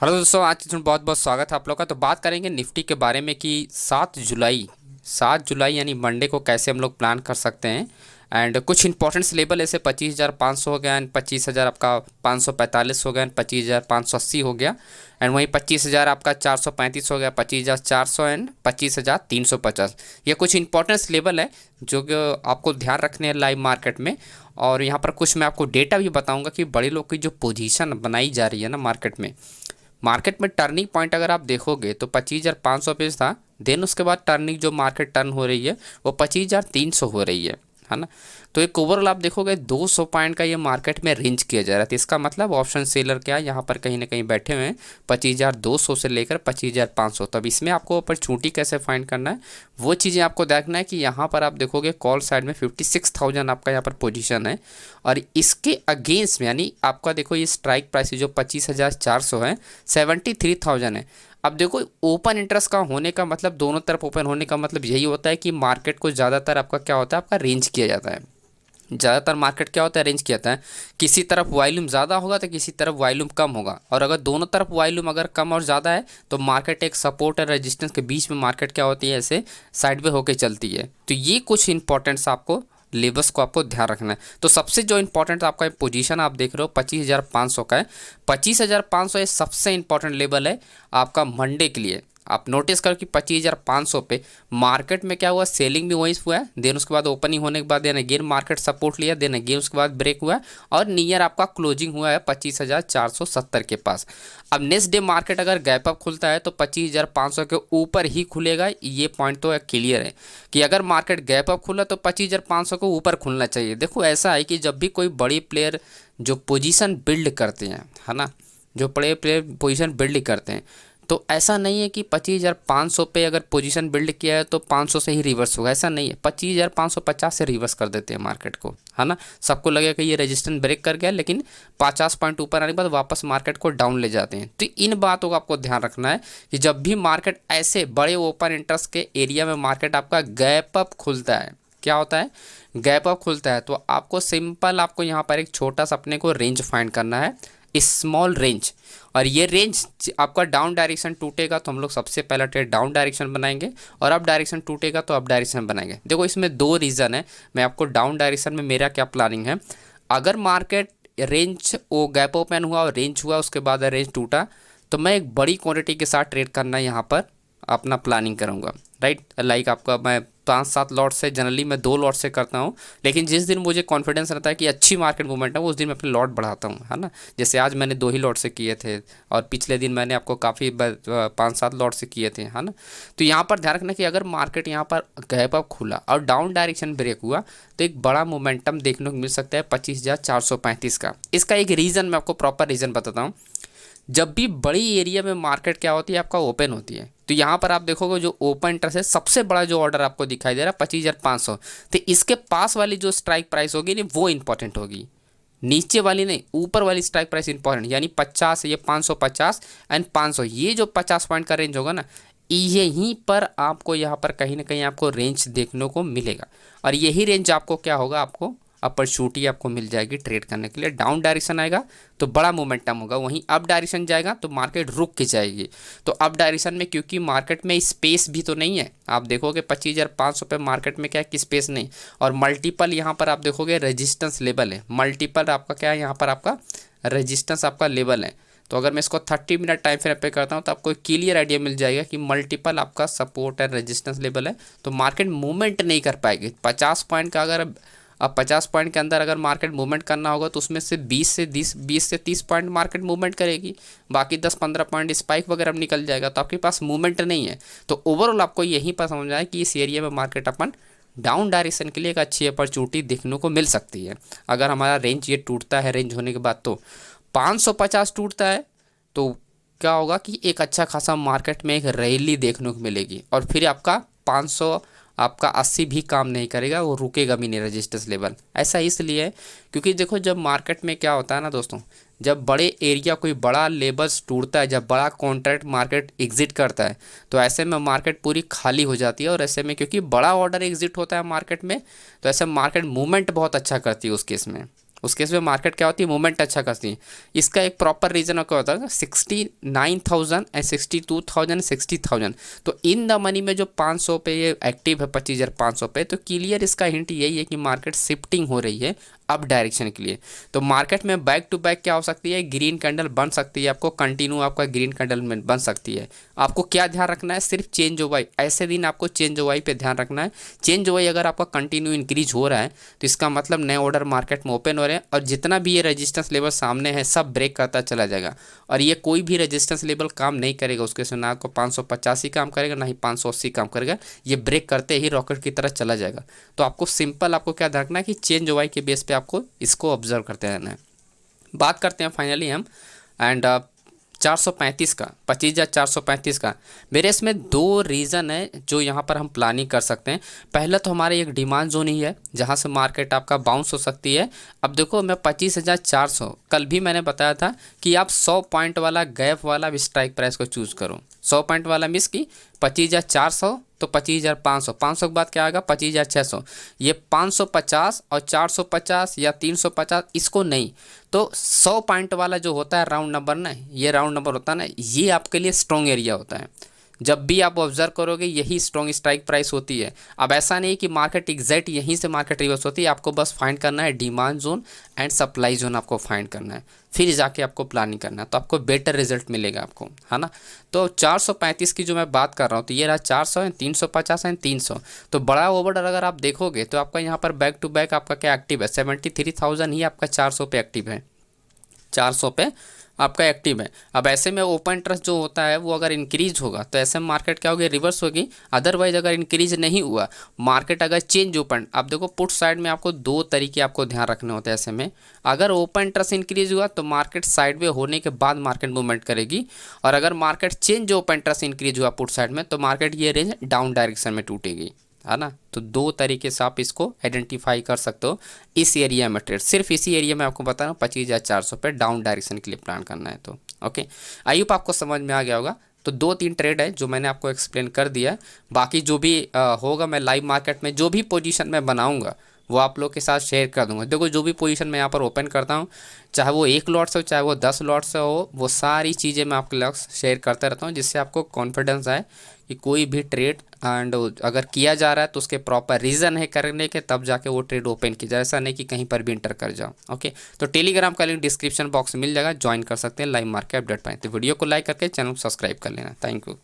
Hello दोस्तों, आज इसमें बहुत बहुत स्वागत है आप लोग का। तो बात करेंगे निफ्टी के बारे में कि 7 जुलाई यानी मंडे को कैसे हम लोग प्लान कर सकते हैं। एंड कुछ इंपॉर्टेंट्स लेवल ऐसे 25,500 हो गया, एंड 25,000 आपका 545 हो गया, एंड 25,580 हो गया, एंड वहीं 25,000 आपका 435 हो गया, 25,400 एंड 25,350। ये कुछ इंपॉर्टेंट्स लेवल है जो कि आपको ध्यान रखने हैं लाइव मार्केट में। और यहाँ पर कुछ मैं आपको डेटा भी बताऊंगा कि बड़े लोग की जो पोजीशन बनाई जा रही है ना मार्केट में टर्निंग पॉइंट अगर आप देखोगे तो 25,500 पे था। देन उसके बाद टर्निंग जो मार्केट टर्न हो रही है वो 25,300 हो रही है ना। तो एक ओवरऑल आप देखोगे 200 पॉइंट का ये मार्केट में रेंज किया जा रहा है। तो इसका मतलब ऑप्शन सेलर क्या है, यहाँ पर कहीं ना कहीं बैठे हुए हैं 25,200 से लेकर 25,500। तब इसमें आपको अपॉर्चुनिटी कैसे फाइंड करना है वो चीज़ें आपको देखना है कि यहाँ पर आप देखोगे कॉल साइड में 56,000 आपका यहाँ पर पोजीशन है। और इसके अगेंस्ट में यानी आपका देखो ये स्ट्राइक प्राइस जो 25,400 है, 73,000 है। अब देखो ओपन इंटरेस्ट का होने का मतलब, दोनों तरफ ओपन होने का मतलब यही होता है कि मार्केट को ज़्यादातर आपका क्या होता है, आपका रेंज किया जाता है। ज़्यादातर मार्केट क्या होता है, रेंज किया जाता है। किसी तरफ वॉल्यूम ज़्यादा होगा तो किसी तरफ वॉल्यूम कम होगा, और अगर दोनों तरफ वॉल्यूम अगर कम और ज़्यादा है तो मार्केट एक सपोर्ट और रेजिस्टेंस के बीच में मार्केट क्या होती है, ऐसे साइड में होकर चलती है। तो ये कुछ इंपॉर्टेंट्स आपको लेवल्स को आपको ध्यान रखना है। तो सबसे जो इंपॉर्टेंट आपका पोजीशन आप देख रहे हो 25,500 का है। 25,500 ये सबसे इंपॉर्टेंट लेवल है आपका मंडे के लिए। आप नोटिस करो कि 25,500 पे मार्केट में क्या हुआ, सेलिंग भी वहीं से हुआ है। देन उसके बाद ओपनिंग होने के बाद देन अगेन मार्केट सपोर्ट लिया, देन अगेन उसके बाद ब्रेक हुआ है, और नियर आपका क्लोजिंग हुआ है 25,470 के पास। अब नेक्स्ट डे मार्केट अगर गैप अप खुलता है तो 25,500 के ऊपर ही खुलेगा। ये पॉइंट तो क्लियर है कि अगर मार्केट गैप अप खुला तो 25,500 को ऊपर खुलना चाहिए। देखो ऐसा है कि जब भी कोई बड़ी प्लेयर जो पोजीशन बिल्ड करते हैं, है ना, जो बड़े प्लेयर पोजीशन बिल्ड करते हैं, तो ऐसा नहीं है कि 25,500 पे अगर पोजीशन बिल्ड किया है तो 500 से ही रिवर्स होगा, ऐसा नहीं है। 25,550 से रिवर्स कर देते हैं मार्केट को, है ना। सबको लगेगा कि ये रेजिस्टेंस ब्रेक कर गया, लेकिन 50 पॉइंट ऊपर आने के बाद वापस मार्केट को डाउन ले जाते हैं। तो इन बातों का आपको ध्यान रखना है कि जब भी मार्केट ऐसे बड़े ओपन इंटरेस्ट के एरिया में मार्केट आपका गैप अप खुलता है, क्या होता है, गैप अप खुलता है, तो आपको सिंपल आपको यहाँ पर एक छोटा सा अपने को रेंज फाइंड करना है, स्मॉल रेंज। और ये रेंज आपका डाउन डायरेक्शन टूटेगा तो हम लोग सबसे पहला ट्रेड डाउन डायरेक्शन बनाएंगे, और अप डायरेक्शन टूटेगा तो अप डायरेक्शन बनाएंगे। देखो इसमें दो रीज़न है। मैं आपको डाउन डायरेक्शन में मेरा क्या प्लानिंग है, अगर मार्केट रेंज वो गैप ओपन हुआ और रेंज हुआ उसके बाद रेंज टूटा तो मैं एक बड़ी क्वांटिटी के साथ ट्रेड करना यहाँ पर अपना प्लानिंग करूँगा, राइट। लाइक आपका मैं 5-7 लॉट से, जनरली मैं 2 लॉट से करता हूँ, लेकिन जिस दिन मुझे कॉन्फिडेंस रहता है कि अच्छी मार्केट मूवमेंट है उस दिन मैं अपने लॉट बढ़ाता हूँ, है ना। जैसे आज मैंने 2 ही लॉट से किए थे, और पिछले दिन मैंने आपको काफ़ी 5-7 लॉट से किए थे, है ना। तो यहाँ पर ध्यान रखना कि अगर मार्केट यहाँ पर गैप अप खुला और डाउन डायरेक्शन ब्रेक हुआ तो एक बड़ा मोमेंटम देखने को मिल सकता है 25,435 का। इसका एक रीज़न मैं आपको प्रॉपर रीज़न बताता हूँ। जब भी बड़ी एरिया में मार्केट क्या होती है, आपका ओपन होती है, तो यहाँ पर आप देखोगे जो ओपन इंटरेस्ट है सबसे बड़ा जो ऑर्डर आपको दिखाई दे रहा है 25,500, तो इसके पास वाली जो स्ट्राइक प्राइस होगी नहीं वो इंपॉर्टेंट होगी, नीचे वाली नहीं, ऊपर वाली स्ट्राइक प्राइस इंपॉर्टेंट। यानी 50, ये 550 एंड 500, ये जो 50 पॉइंट का रेंज होगा ना, यहीं पर आपको यहाँ पर कहीं ना कहीं आपको रेंज देखने को मिलेगा। और यही रेंज आपको क्या होगा, आपको अपॉर्चुनिटी आपको मिल जाएगी ट्रेड करने के लिए। डाउन डायरेक्शन आएगा तो बड़ा मोमेंटम होगा, वहीं अप डायरेक्शन जाएगा तो मार्केट रुक के जाएगी। तो अप डायरेक्शन में क्योंकि मार्केट में स्पेस भी तो नहीं है, आप देखोगे 25,500 पे मार्केट में क्या है कि स्पेस नहीं, और मल्टीपल यहाँ पर आप देखोगे रेजिस्टेंस लेवल है, मल्टीपल आपका क्या है, यहाँ पर आपका रेजिस्टेंस आपका लेवल है। तो अगर मैं इसको 30 मिनट टाइम फ्रेम पे करता हूँ तो आपको एक क्लियर आइडिया मिल जाएगा कि मल्टीपल आपका सपोर्ट एंड रेजिस्टेंस लेवल है, तो मार्केट मूवमेंट नहीं कर पाएगी। 50 पॉइंट का अगर, अब 50 पॉइंट के अंदर अगर मार्केट मूवमेंट करना होगा तो उसमें से 20 से 30 पॉइंट मार्केट मूवमेंट करेगी, बाकी 10-15 पॉइंट स्पाइक वगैरह निकल जाएगा, तो आपके पास मूवमेंट नहीं है। तो ओवरऑल आपको यहीं पर समझ आए कि इस एरिया में मार्केट अपन डाउन डायरेक्शन के लिए एक अच्छी अपॉर्चुनिटी देखने को मिल सकती है। अगर हमारा रेंज ये टूटता है, रेंज होने के बाद तो 550 टूटता है तो क्या होगा कि एक अच्छा खासा मार्केट में एक रैली देखने को मिलेगी, और फिर आपका 500 आपका 80 भी काम नहीं करेगा, वो रुकेगा भी नहीं रेजिस्टेंस लेवल। ऐसा इसलिए है क्योंकि देखो जब मार्केट में क्या होता है ना दोस्तों, जब बड़े एरिया कोई बड़ा लेवल्स टूटता है, जब बड़ा कॉन्ट्रैक्ट मार्केट एग्जिट करता है, तो ऐसे में मार्केट पूरी खाली हो जाती है। और ऐसे में क्योंकि बड़ा ऑर्डर एग्जिट होता है मार्केट में, तो ऐसे मार्केट मूवमेंट बहुत अच्छा करती है उस केस में, उस केस में मार्केट क्या होती है, मूवमेंट अच्छा करती है। इसका एक प्रॉपर रीजन क्या होता है, 69,000 एंड 62,000 60,000। तो इन द मनी में जो 500 पे ये एक्टिव है 25,500 पे, तो क्लियर इसका हिंट यही है कि मार्केट शिफ्टिंग हो रही है अप डायरेक्शन के लिए। तो मार्केट में बैक टू बैक क्या हो सकती है, ग्रीन कैंडल बन सकती है, आपको कंटिन्यू आपका ग्रीन कैंडल में बन सकती है। आपको क्या ध्यान रखना है, सिर्फ चेंज ओवाई, ऐसे दिन आपको चेंज ओवाई पे ध्यान रखना है। चेंज ओवाई अगर आपका कंटिन्यू इंक्रीज हो रहा है तो इसका मतलब नए ऑर्डर मार्केट में ओपन हो रहे हैं, और जितना भी ये रेजिस्टेंस लेवल सामने है सब ब्रेक करता चला जाएगा। और ये कोई भी रेजिस्टेंस लेवल काम नहीं करेगा, उसके से ना आपको 550 ही काम करेगा, ना ही 580 काम करेगा, ये ब्रेक करते ही रॉकेट की तरह चला जाएगा। तो आपको सिंपल आपको क्या ध्यान रखना है कि चेंज ओवाई के बेस पे आपको इसको ऑब्जर्व करते रहना है। बात करते हैं फाइनली हम एंड 435 का, 25,435 का। मेरे इसमें दो रीज़न है जो यहाँ पर हम प्लानिंग कर सकते हैं। पहला तो हमारे एक डिमांड जोन ही है जहाँ से मार्केट आपका बाउंस हो सकती है। अब देखो मैं 25,400, कल भी मैंने बताया था कि आप 100 पॉइंट वाला गैप वाला भी स्ट्राइक प्राइस को चूज़ करो। 100 पॉइंट वाला मिस की 25,400 तो 25,500, 500 के बाद क्या आएगा 25,600। ये 550 और 450 या 350 इसको नहीं, तो 100 पॉइंट वाला जो होता है राउंड नंबर ना, ये राउंड नंबर होता है ना, ये आपके लिए स्ट्रॉन्ग एरिया होता है। जब भी आप ऑब्जर्व करोगे यही स्ट्रॉन्ग स्ट्राइक प्राइस होती है। अब ऐसा नहीं कि मार्केट एग्जैक्ट यहीं से मार्केट रिवर्स होती है, आपको बस फाइंड करना है demand zone and supply zone आपको फाइंड करना है, फिर जाके आपको प्लानिंग करना है, तो आपको बेटर रिजल्ट मिलेगा आपको, है ना। तो 435 की जो मैं बात कर रहा हूँ, तो ये रहा 400 एंड 350 एंड 300। तो बड़ा ओवरऑल अगर आप देखोगे तो आपका यहाँ पर बैक टू बैक आपका क्या एक्टिव है, 73,000 ही आपका 400 पे एक्टिव है, 400 पे आपका एक्टिव है। अब ऐसे में ओपन इंटरेस्ट जो होता है वो अगर इंक्रीज होगा तो ऐसे में मार्केट क्या होगी, रिवर्स होगी। अदरवाइज अगर इंक्रीज नहीं हुआ मार्केट, अगर चेंज ओपन, अब देखो पुट साइड में आपको दो तरीके आपको ध्यान रखने होते हैं। ऐसे में अगर ओपन इंटरेस्ट इंक्रीज हुआ तो मार्केट साइड में होने के बाद मार्केट मूवमेंट करेगी, और अगर market change open interest increase हुआ पुट साइड में तो मार्केट ये रेंज डाउन डायरेक्शन में टूटेगी, है ना। तो दो तरीके से आप इसको आइडेंटिफाई कर सकते हो इस एरिया में ट्रेड। सिर्फ इसी एरिया में आपको बता रहा हूँ 25,400 पे डाउन डायरेक्शन के लिए प्लान करना है। तो ओके, आई होप आपको समझ में आ गया होगा। तो दो तीन ट्रेड है जो मैंने आपको एक्सप्लेन कर दिया है। बाकी जो भी होगा मैं लाइव मार्केट में जो भी पोजीशन मैं बनाऊंगा वो आप लोग के साथ शेयर कर दूंगा। देखो जो भी पोजीशन मैं यहाँ पर ओपन करता हूँ, चाहे वो 1 लॉट से हो चाहे वो 10 लॉट से हो, वो सारी चीज़ें मैं आपके लिए शेयर करता रहता हूँ, जिससे आपको कॉन्फिडेंस आए कि कोई भी ट्रेड एंड अगर किया जा रहा है तो उसके प्रॉपर रीज़न है करने के, तब जाके वो ट्रेड ओपन किया जाए, ऐसा नहीं कि कहीं पर भी इंटर कर जाओ। ओके, तो टेलीग्राम का लिंक डिस्क्रिप्शन बॉक्स में मिल जाएगा, ज्वाइन कर सकते हैं लाइव मार्केट अपडेट पाएँ। तो वीडियो को लाइक करके चैनल को सब्सक्राइब कर लेना। Thank you.